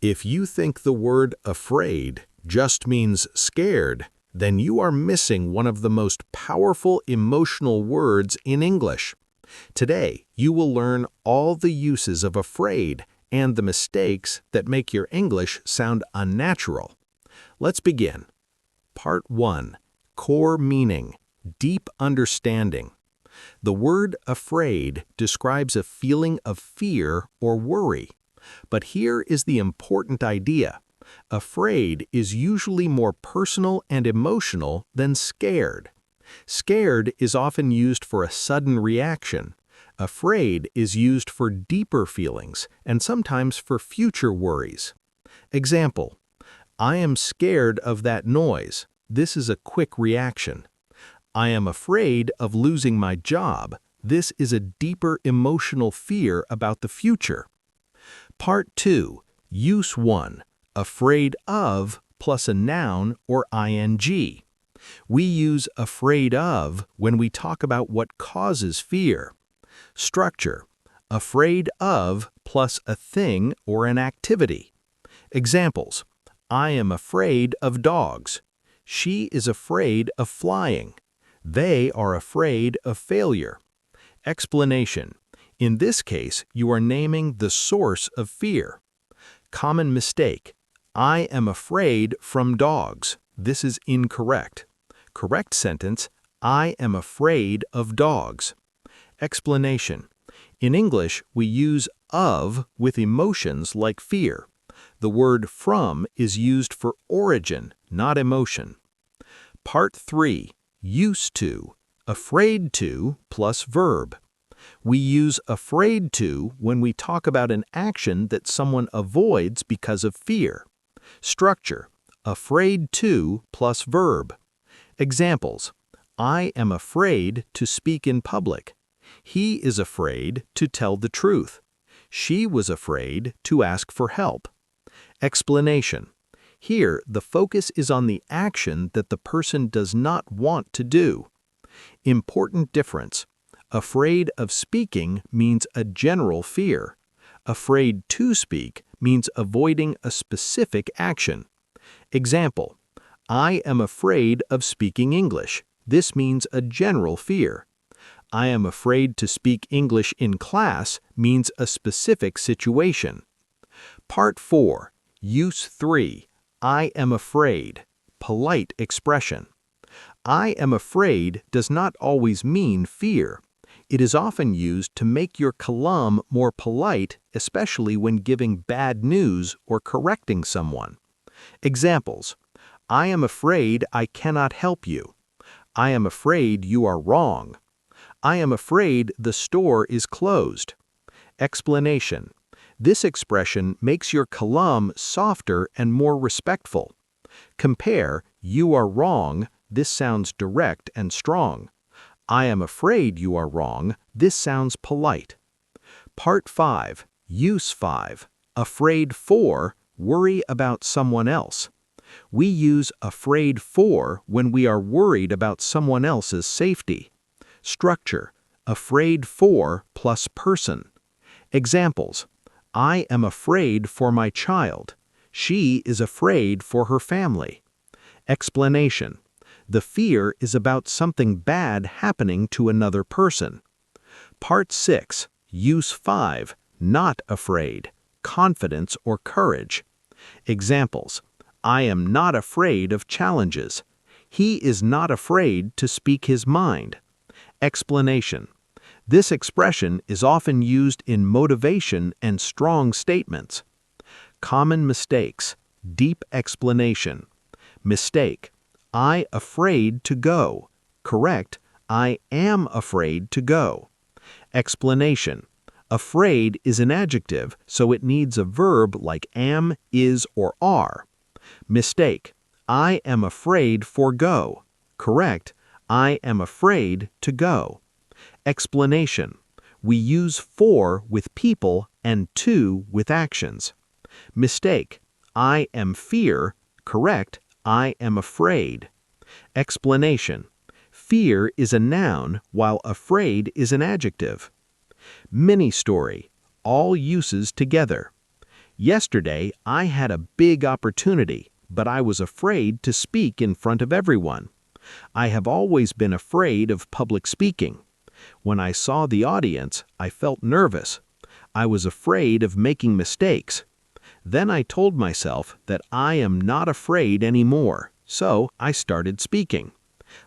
If you think the word afraid just means scared, then you are missing one of the most powerful emotional words in English. Today, you will learn all the uses of afraid and the mistakes that make your English sound unnatural. Let's begin. Part 1. Core meaning, deep understanding. The word afraid describes a feeling of fear or worry. But here is the important idea. Afraid is usually more personal and emotional than scared. Scared is often used for a sudden reaction. Afraid is used for deeper feelings and sometimes for future worries. Example: I am scared of that noise. This is a quick reaction. I am afraid of losing my job. This is a deeper emotional fear about the future. Part 2. Use 1. Afraid of plus a noun or ing. We use afraid of when we talk about what causes fear. Structure: afraid of plus a thing or an activity. Examples: I am afraid of dogs. She is afraid of flying. They are afraid of failure. Explanation: in this case, you are naming the source of fear. Common mistake: I am afraid from dogs. This is incorrect. Correct sentence: I am afraid of dogs. Explanation: in English, we use of with emotions like fear. The word from is used for origin, not emotion. Part 3. Used to. Afraid to plus verb. We use afraid to when we talk about an action that someone avoids because of fear. Structure: afraid to plus verb. Examples: I am afraid to speak in public. He is afraid to tell the truth. She was afraid to ask for help. Explanation: here, the focus is on the action that the person does not want to do. Important difference: afraid of speaking means a general fear. Afraid to speak means avoiding a specific action. Example: I am afraid of speaking English. This means a general fear. I am afraid to speak English in class means a specific situation. Part 4. Use 3. I am afraid. Polite expression. I am afraid does not always mean fear. It is often used to make your kalam more polite, especially when giving bad news or correcting someone. Examples: I am afraid I cannot help you. I am afraid you are wrong. I am afraid the store is closed. Explanation: this expression makes your kalam softer and more respectful. Compare you are wrong. This sounds direct and strong. I am afraid you are wrong. This sounds polite. Part 5. Use 5. Afraid for, worry about someone else. We use afraid for when we are worried about someone else's safety. Structure: afraid for plus person. Examples: I am afraid for my child. She is afraid for her family. Explanation: the fear is about something bad happening to another person. Part 6. Use 5. Not afraid. Confidence or courage. Examples: I am not afraid of challenges. He is not afraid to speak his mind. Explanation: this expression is often used in motivation and strong statements. Common mistakes. Deep explanation. Mistake: I afraid to go. Correct: I am afraid to go. Explanation: afraid is an adjective, so it needs a verb like am, is, or are. Mistake: I am afraid forgo. Correct: I am afraid to go. Explanation: we use for with people and to with actions. Mistake: I am fear. Correct: I am afraid. Explanation: fear is a noun while afraid is an adjective. Mini story: all uses together. Yesterday, I had a big opportunity, but I was afraid to speak in front of everyone. I have always been afraid of public speaking. When I saw the audience, I felt nervous. I was afraid of making mistakes. Then I told myself that I am not afraid anymore, so I started speaking.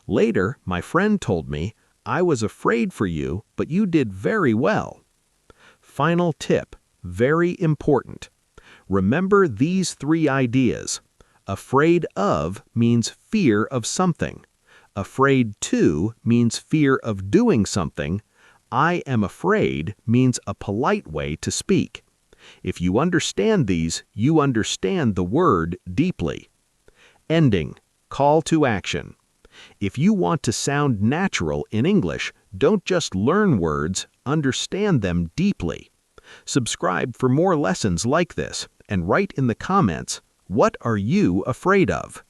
Later, my friend told me, "I was afraid for you, but you did very well." Final tip, very important. Remember these 3 ideas. Afraid of means fear of something. Afraid to means fear of doing something. I am afraid means a polite way to speak. If you understand these, you understand the word deeply. Ending, call to action. If you want to sound natural in English, don't just learn words, understand them deeply. Subscribe for more lessons like this, and write in the comments, what are you afraid of?